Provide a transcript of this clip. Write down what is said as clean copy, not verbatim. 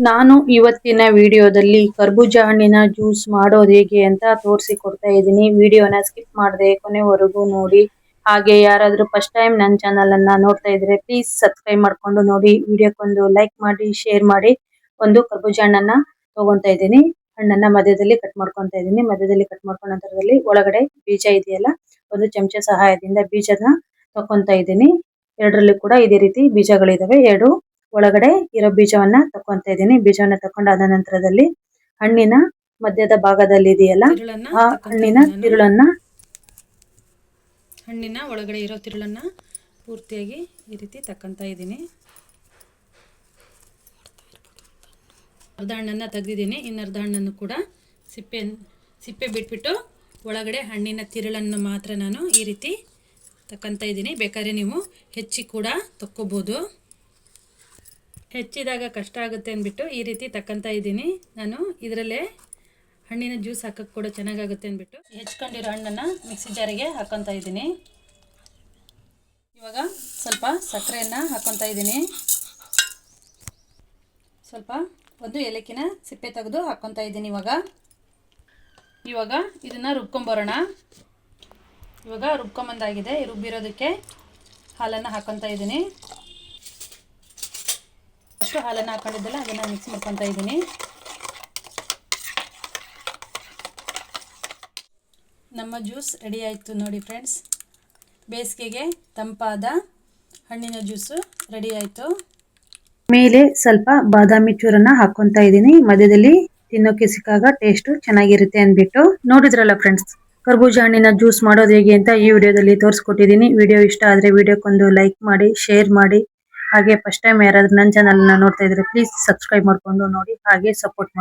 ನಾನು ಇವತ್ತಿನ ವಿಡಿಯೋದಲ್ಲಿ ಕರ್ಬೂಜ ಹಣ್ಣಿನ ಜ್ಯೂಸ್ ಮಾಡೋದು ಹೇಗೆ ಅಂತ ತೋರಿಸಿಕೊಡ್ತಾ ಇದ್ದೀನಿ. ವಿಡಿಯೋನ ಸ್ಕಿಪ್ ಮಾಡದೆ ಕೊನೆವರೆಗೂ ನೋಡಿ. ಹಾಗೆ ಯಾರಾದರೂ ಫಸ್ಟ್ ಟೈಮ್ ನನ್ನ ಚಾನಲ್ ಅನ್ನ ನೋಡ್ತಾ ಇದ್ರೆ ಪ್ಲೀಸ್ ಸಬ್ಸ್ಕ್ರೈಬ್ ಮಾಡ್ಕೊಂಡು ನೋಡಿ. ವಿಡಿಯೋಕ್ಕೊಂದು ಲೈಕ್ ಮಾಡಿ, ಶೇರ್ ಮಾಡಿ. ಒಂದು ಕರ್ಬೂಜ ಹಣ್ಣನ್ನ ತಗೊಂತಾ ಇದ್ದೀನಿ. ಹಣ್ಣನ್ನ ಮಧ್ಯದಲ್ಲಿ ಕಟ್ ಮಾಡ್ಕೊಂತಾ ಇದ್ದೀನಿ. ಮಧ್ಯದಲ್ಲಿ ಕಟ್ ಮಾಡ್ಕೊಂಡ ನಂತರದಲ್ಲಿ ಒಳಗಡೆ ಬೀಜ ಇದೆಯಲ್ಲ, ಒಂದು ಚಮಚ ಸಹಾಯದಿಂದ ಬೀಜನ ತಕೊಂತಾ ಇದ್ದೀನಿ. ಎರಡರಲ್ಲಿ ಕೂಡ ಇದೇ ರೀತಿ ಬೀಜಗಳಿದಾವೆ. ಎರಡು ಒಳಗಡೆ ಇರೋ ಬೀಜವನ್ನ ತಕೊಂತಾ ಇದ್ದೀನಿ. ಬೀಜವನ್ನ ತಕೊಂಡಾದ ನಂತರದಲ್ಲಿ ಹಣ್ಣಿನ ಮಧ್ಯದ ಭಾಗದಲ್ಲಿ ಇದೆಯಲ್ಲ, ಆ ಹಣ್ಣಿನ ತಿರುಳನ್ನ, ಹಣ್ಣಿನ ಒಳಗಡೆ ಇರೋ ತಿರುಳನ್ನ ಪೂರ್ತಿಯಾಗಿ ಈ ರೀತಿ ತಕ್ಕಂತ ಇದ್ದೀನಿ. ಅರ್ಧ ಹಣ್ಣನ್ನು ತೆಗೆದಿದ್ದೀನಿ. ಇನ್ನರ್ಧ ಹಣ್ಣನ್ನು ಕೂಡ ಸಿಪ್ಪೆ ಬಿಟ್ಬಿಟ್ಟು ಒಳಗಡೆ ಹಣ್ಣಿನ ತಿರುಳನ್ನು ಮಾತ್ರ ನಾನು ಈ ರೀತಿ ತಕ್ಕಂತ ಇದ್ದೀನಿ. ಬೇಕಾದ್ರೆ ನೀವು ಹೆಚ್ಚಿ ಕೂಡ ತಕ್ಕೋಬೋದು. ಹೆಚ್ಚಿದಾಗ ಕಷ್ಟ ಆಗುತ್ತೆ ಅಂದ್ಬಿಟ್ಟು ಈ ರೀತಿ ತಕ್ಕಂತ ಇದ್ದೀನಿ. ನಾನು ಇದರಲ್ಲೇ ಹಣ್ಣಿನ ಜ್ಯೂಸ್ ಹಾಕಕ್ಕೆ ಕೂಡ ಚೆನ್ನಾಗಾಗುತ್ತೆ ಅಂದ್ಬಿಟ್ಟು ಹೆಚ್ಕೊಂಡಿರೋ ಹಣ್ಣನ್ನು ಮಿಕ್ಸಿ ಜಾರಿಗೆ ಹಾಕ್ಕೊತಾ ಇದ್ದೀನಿ. ಇವಾಗ ಸ್ವಲ್ಪ ಸಕ್ಕರೆಯನ್ನು ಹಾಕ್ಕೊತಾ ಇದ್ದೀನಿ. ಸ್ವಲ್ಪ ಒಂದು ಏಲಕ್ಕಿನ ಸಿಪ್ಪೆ ತೆಗೆದು ಹಾಕ್ಕೊತಾ ಇದ್ದೀನಿ. ಇವಾಗ ಇದನ್ನು ರುಬ್ಕೊಂಬರೋಣ. ಇವಾಗ ರುಬ್ಕೊಂಬಂದಾಗಿದೆ. ರುಬ್ಬಿರೋದಕ್ಕೆ ಹಾಲನ್ನು ಹಾಕ್ಕೊತಾ ಇದ್ದೀನಿ. ಅಷ್ಟು ಹಾಲನ್ನು ಹಾಕೊಂಡಿದ್ದಲ್ಲ ಅದನ್ನು ಮಿಕ್ಸ್ ಮಾಡ್ಕೊತಾ ಇದ್ದೀನಿ. ನಮ್ಮ ಜ್ಯೂಸ್ ರೆಡಿ ಆಯಿತು ನೋಡಿ ಫ್ರೆಂಡ್ಸ್. ಬೇಸಿಗೆಗೆ ತಂಪಾದ ಹಣ್ಣಿನ ಜ್ಯೂಸು ರೆಡಿ ಆಯಿತು. ಮೇಲೆ ಸ್ವಲ್ಪ ಬಾದಾಮಿ ಚೂರನ್ನ ಹಾಕೊಂತಾ ಇದ್ದೀನಿ. ಮಧ್ಯದಲ್ಲಿ ತಿನ್ನೋಕೆ ಸಿಕ್ಕಾಗ ಟೇಸ್ಟ್ ಚೆನ್ನಾಗಿರುತ್ತೆ ಅಂದ್ಬಿಟ್ಟು. ನೋಡಿದ್ರಲ್ಲ ಫ್ರೆಂಡ್ಸ್, ಕರ್ಬೂಜ ಹಣ್ಣಿನ ಜ್ಯೂಸ್ ಮಾಡೋದು ಹೇಗೆ ಅಂತ ಈ ವಿಡಿಯೋದಲ್ಲಿ ತೋರಿಸ್ಕೊಟ್ಟಿದ್ದೀನಿ. ವಿಡಿಯೋ ಇಷ್ಟ ಆದ್ರೆ ವಿಡಿಯೋಕ್ಕೊಂದು ಲೈಕ್ ಮಾಡಿ, ಶೇರ್ ಮಾಡಿ. ಹಾಗೆ ಫಸ್ಟ್ ಟೈಮ್ ಯಾರಾದ್ರೂ ನನ್ನ ಚಾನಲ್ ನೋಡ್ತಾ ಇದ್ರೆ ಪ್ಲೀಸ್ ಸಬ್ಸ್ಕ್ರೈಬ್ ಮಾಡ್ಕೊಂಡು ನೋಡಿ, ಹಾಗೆ ಸಪೋರ್ಟ್ ಮಾಡಿ.